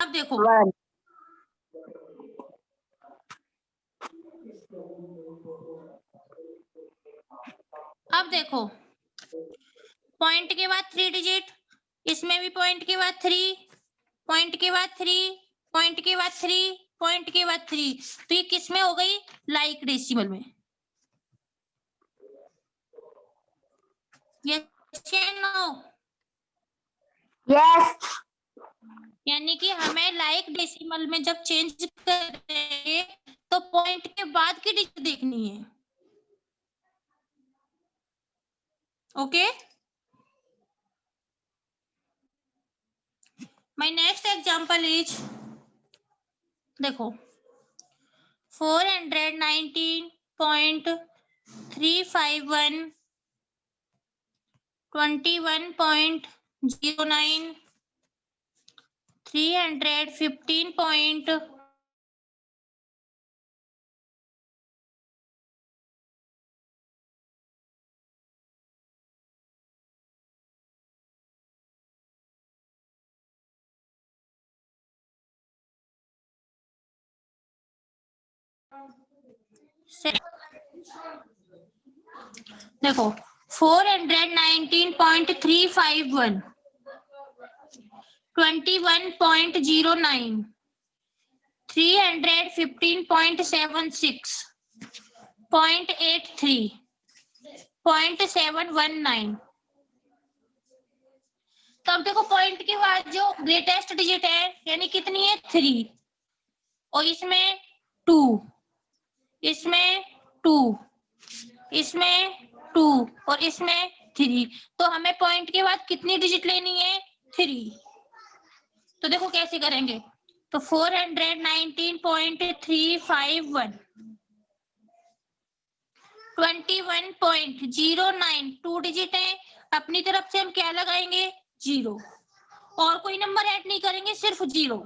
अब देखो 1 अब देखो पॉइंट के बाद 3 डिजिट, इसमें भी पॉइंट के बाद 3, पॉइंट के बाद 3, पॉइंट के बाद 3, पॉइंट के बाद 3, तो ये किस में हो गई? लाइक डेसिमल में। यस या नो? यस यानी कि हमें लाइक डेसिमल में जब चेंज करेंगे तो पॉइंट के बाद की डिजिट देखनी है। Okay, my next example is, देखो 419.351 21.09 315. देखो 419.351 21.09 315.76 0.83 0.719। तो अब देखो पॉइंट के बाद जो ग्रेटेस्ट डिजिट है यानी कितनी है? 3, और इसमें 2, इसमें 2, इसमें 2 और इसमें 3, तो हमें पॉइंट के बाद कितनी डिजिट लेनी है? 3। तो देखो कैसे करेंगे, तो 419.351 21.09 2 डिजिट है, अपनी तरफ से हम क्या लगाएंगे? 0, और कोई नंबर ऐड नहीं करेंगे, सिर्फ 0।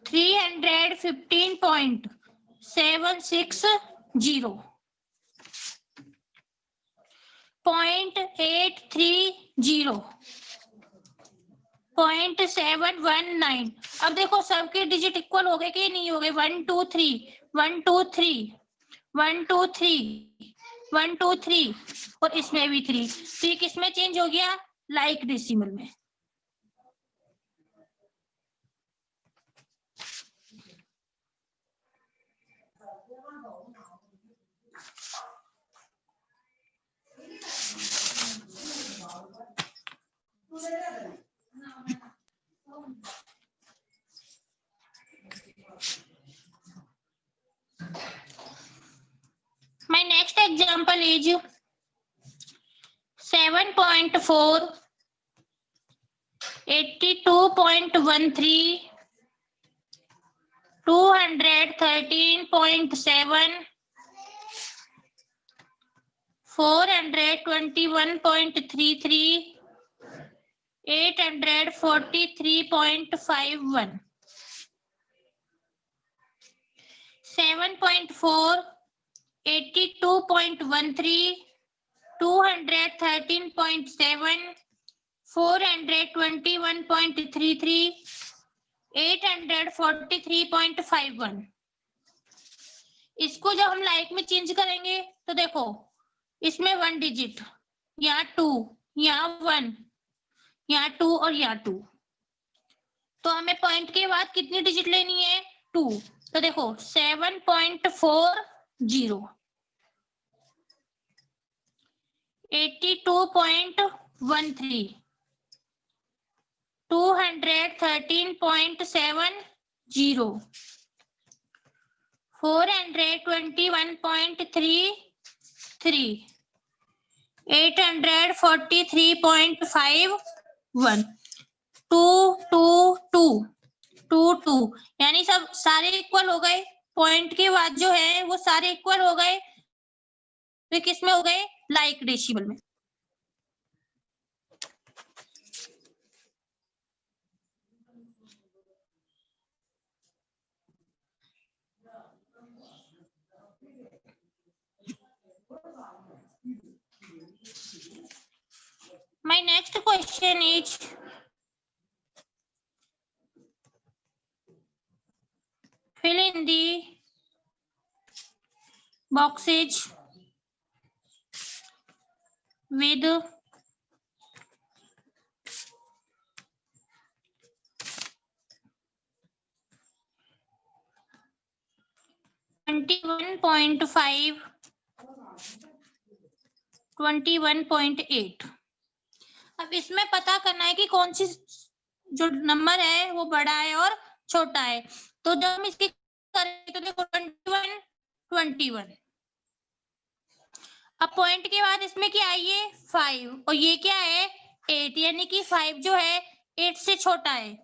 315.760 0.830 0.719। अब देखो सबके डिजिट इक्वल हो गए कि नहीं हो गए? 1 2 3 1 2 3 1 2 3 1 2 3 और इसमें भी 3, तो ये किसमें चेंज हो गया? लाइक डेसिमल में। My next example is 7.4 82.13 213.7 421.33 843.51 7.4 82.13 213.7 421.33 843.51। इसको जब हम लाइक में चेंज करेंगे तो देखो इसमें 1 डिजिट, यहाँ 2, यहाँ 1, यहाँ 2 और यहाँ 2, तो हमें पॉइंट के बाद कितनी डिजिट लेनी है? 2। तो देखो 7.40 82.13 213.70 421.33 843.51 2 2 2 2 2, यानी सब सारे इक्वल हो गए। पॉइंट के बाद जो है वो सारे इक्वल हो गए, तो किस में हो गए? लाइक डेसिमल में। My next question question is fill in the boxes with 21.5, 21.8। अब इसमें पता करना है कि कौन सी जो नंबर है वो बड़ा है और छोटा है। तो जब हम इसकी करें तो देखो 21, 21। अब पॉइंट के बाद इसमें क्या है, ये 5 और ये क्या है 8, यानी कि 5 जो है 8 से छोटा है।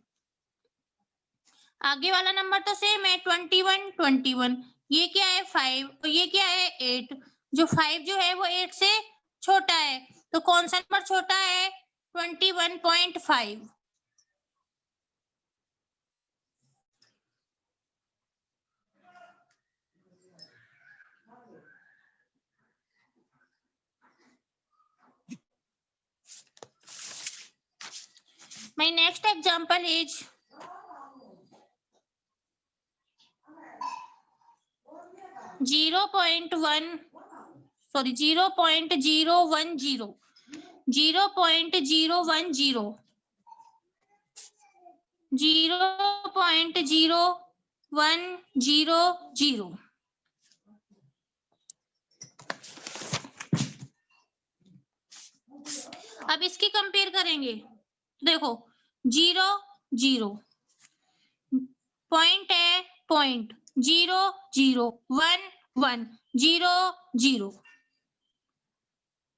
आगे वाला नंबर तो सेम है 21, 21। ये क्या है 5 और ये क्या है 8। जो 5 जो है वो 8 से छोटा है, तो कौन सा नंबर छोटा है 21.5। My next example is 0.10, 0.010, 0.0100। अब इसकी कंपेयर करेंगे, देखो 0, 0, पॉइंट है पॉइंट, 0, 0, 1, 1, 0, 0।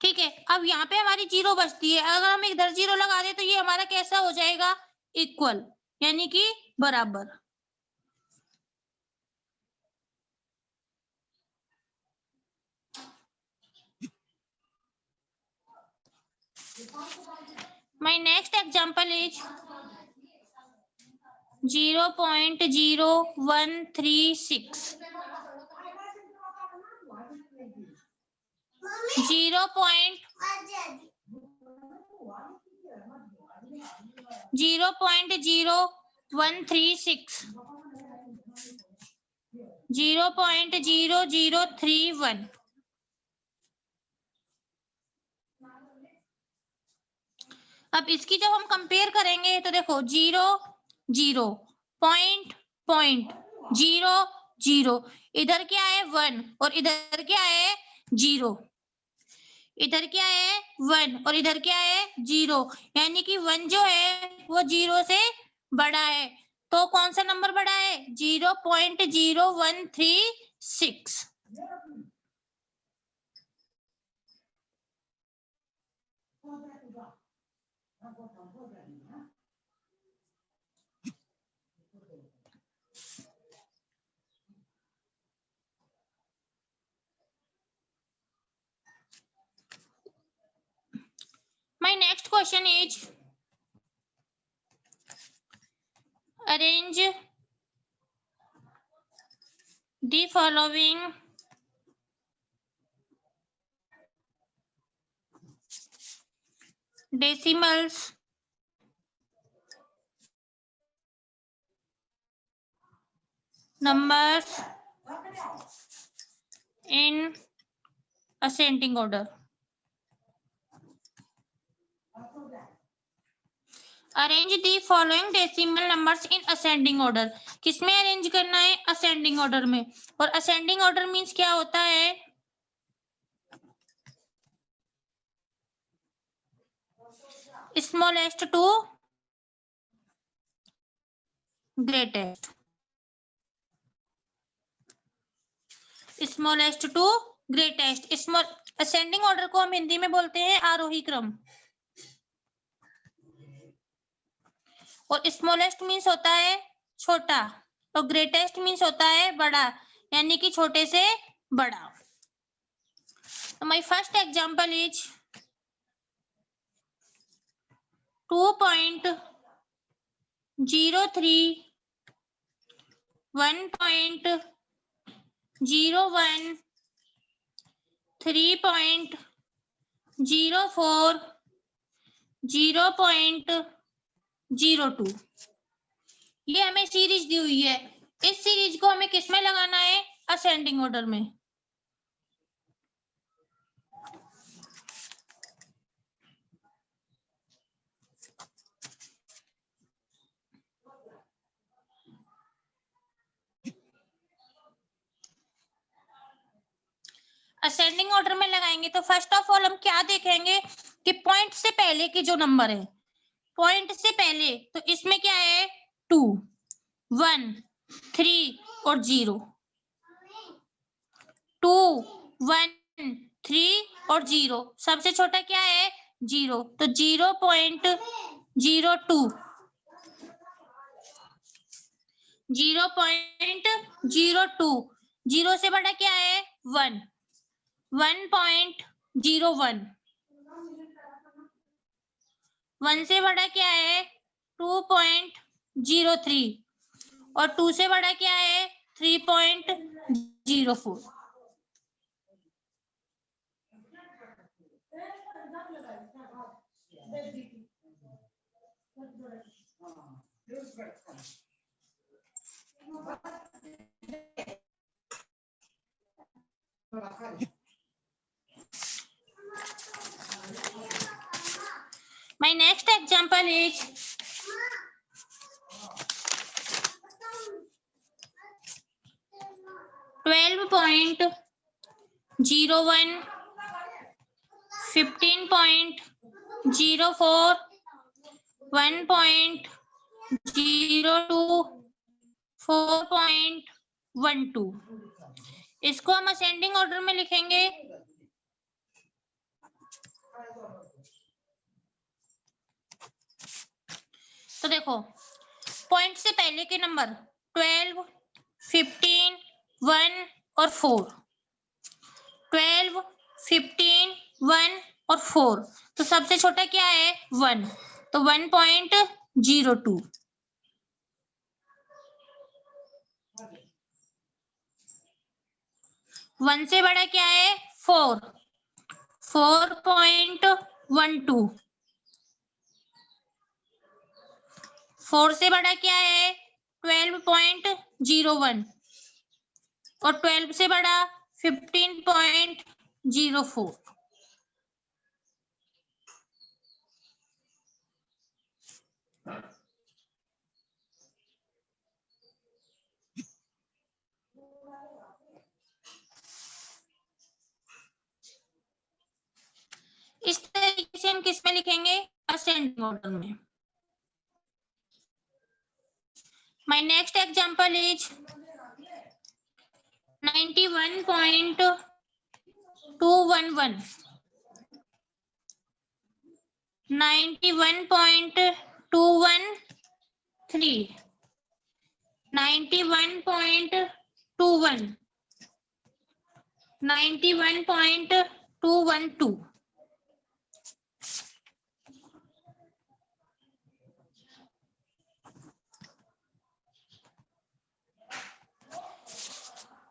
ठीक है, अब यहाँ पे हमारी 0 बचती है। अगर हम इधर 0 लगा दे तो ये हमारा कैसा हो जाएगा, इक्वल, यानी कि बराबर। My next example is 0.0136, 0.0136, 0.0031। अब इसकी जब हम कंपेयर करेंगे तो देखो 0, 0, पॉइंट पॉइंट, 0, 0, इधर क्या है 1 और इधर क्या है 0, इधर क्या है 1 और इधर क्या है 0, यानी कि 1 जो है वो 0 से बड़ा है। तो कौन सा नंबर बड़ा है, 0.0136। My next question is arrange the following decimals numbers in ascending order। Arrange the following decimal numbers in ascending order. किसमें अरेंज करना है, असेंडिंग ऑर्डर में। और असेंडिंग ऑर्डर मींस क्या होता है, smallest to greatest, smallest to greatest. Small ascending order को हम हिंदी में बोलते हैं आरोही क्रम। और स्मॉलेस्ट मीन्स होता है छोटा और ग्रेटेस्ट मीन्स होता है बड़ा, यानी कि छोटे से बड़ा। तो माय फर्स्ट एग्जांपल इज 2.03, 1.01, 3.04, 0.02। ये हमें सीरीज दी हुई है, इस सीरीज को हमें किस में लगाना है? असेंडिंग ऑर्डर में। असेंडिंग ऑर्डर में लगाएंगे तो फर्स्ट ऑफ ऑल हम क्या देखेंगे कि पॉइंट से पहले के जो नंबर है, पॉइंट से पहले तो इसमें क्या है? 2, 1, 3 और 0। 2, 1, 3 और 0। सबसे छोटा क्या है? 0। तो 0.02, 0.02। 0 से बड़ा क्या है? 1, 1.01। 1 से बड़ा क्या है? 2.03 और 2 से बड़ा क्या है? 3.04। My next example is 12.01, 15.04, 1.02, 4.12। इसको हम असेंडिंग ऑर्डर में लिखेंगे। तो देखो पॉइंट से पहले के नंबर 12, 15, 1 और 4। 12, 15, 1 और 4। तो सबसे छोटा क्या है? 1। तो 1.02। 1 से बड़ा क्या है? 4, 4.12। 4 से बड़ा क्या है? 12.01 और 12 से बड़ा 15.04। इस तरीके से हम किस में लिखेंगे? असेंडिंग ऑर्डर में। My next example is 91.211, 91.213, 91.21, 91.212।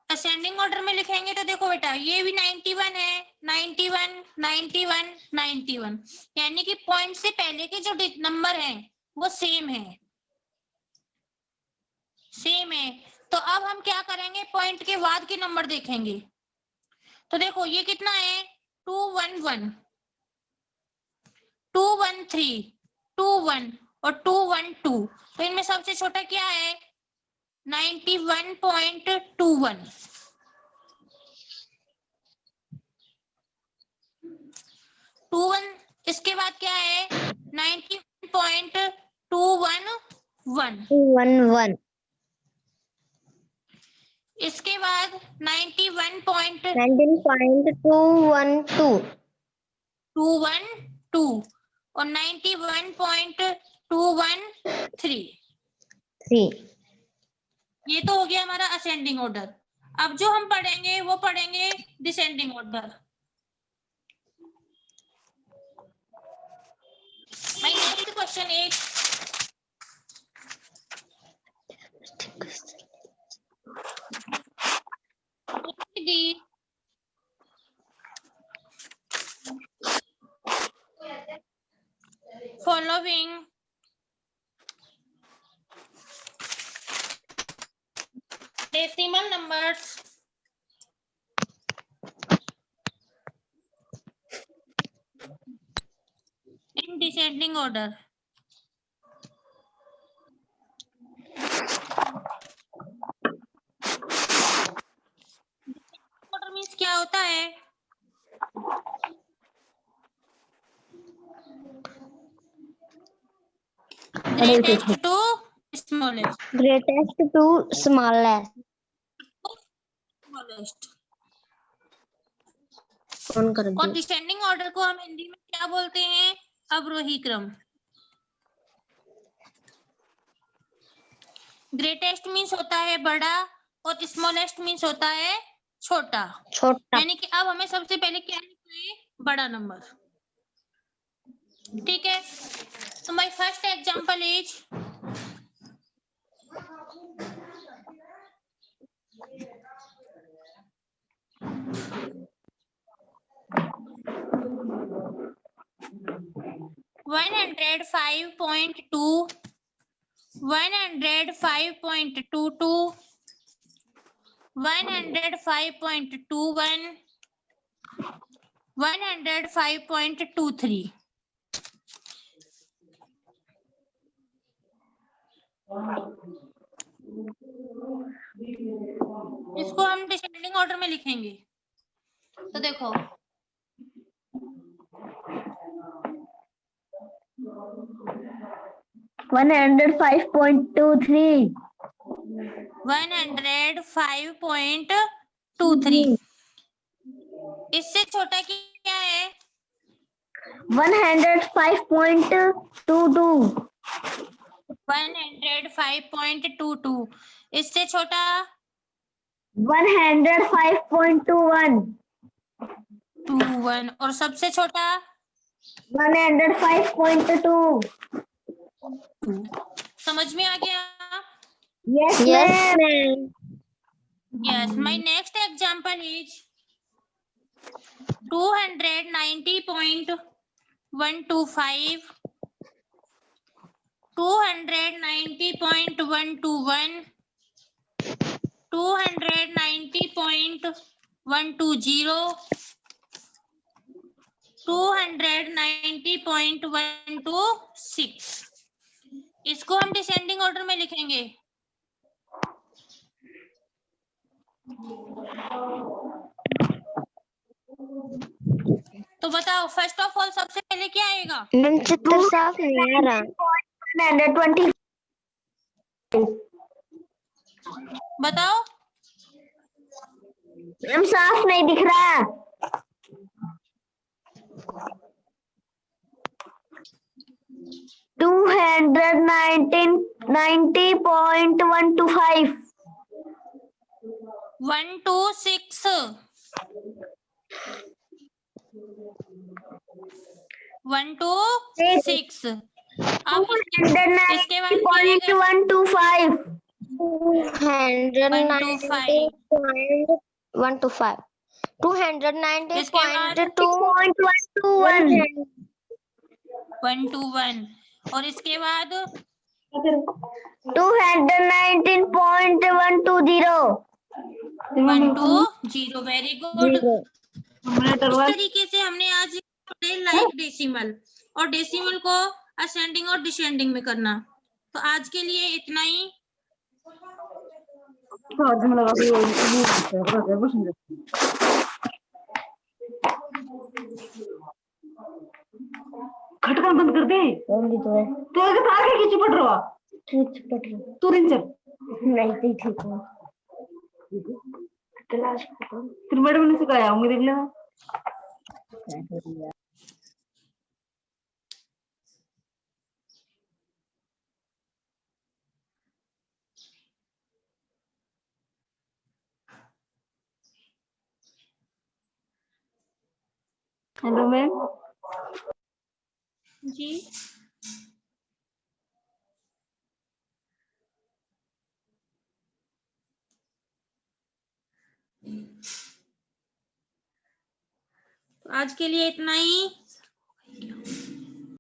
Ascending order में लिखेंगे तो देखो बेटा ये भी 91 है, 91, 91, 91, यानी कि पॉइंट से पहले के जो नंबर हैं वो सेम है, सेम है। तो अब हम क्या करेंगे? पॉइंट के बाद के नंबर देखेंगे। तो देखो ये कितना है? 211, 213, 21 और 212। तो इनमें सबसे छोटा क्या है? 91.21। 21 इसके बाद क्या है? 91.211। इसके बाद 19.212 और 91.213। ये तो हो गया हमारा असेंडिंग ऑर्डर। अब जो हम पढ़ेंगे वो पढ़ेंगे descending order. My next question is decimal numbers in descending order. Order means क्या होता है? Greatest to smallest. Greatest to smallest. Smallest. कौन कर और डिसेंडिंग ऑर्डर को हम हिंदी में क्या बोलते हैं? अवरोही क्रम. ग्रेटेस्ट मीन्स होता है बड़ा और स्मॉलेस्ट मीन्स होता है छोटा. छोटा. यानी कि अब हमें सबसे पहले क्या लिखना है? बड़ा नंबर. ठीक है. तो माय फर्स्ट एग्जांपल इज 105.2, 105.22, 105.21, 105.23. इसको हम डिसेंडिंग ऑर्डर में लिखेंगे. तो देखो 105.23. 105.23. इससे छोटा क्या है? 105.22. 105.22. इससे छोटा 105.21. 21. और सबसे छोटा 105.2. समझ में आ गया? Yes, ma'am. Yes. My next example is 290.125, 290.121, 290.120, 290.126. इसको हम डिसेंडिंग ऑर्डर में लिखेंगे. तो बताओ फर्स्ट ऑफ ऑल सबसे पहले क्या आएगा? मैम चित्र साफ नहीं आ रहा. 120. बताओ. मैम साफ नहीं दिख रहा. 290.125. 126. 126. अब इसके बाद क्या आएगा? 190.125. 125. 290.221. 121. और इसके बाद 219.120. 120. Very good. इस तरीके से हमने आज लाइक डेसिमल और डेसिमल को असेंडिंग और डिसेंडिंग में करना. तो आज के लिए इतना ही. खटका बंद कर दे. तो आगे तार के खींच पड़ रहा. तू रिंचर नहीं ठीक है. फिर मैडम ने सिखाया होंगे देख लेना. Hello ma'am. जी आज के लिए इतना ही.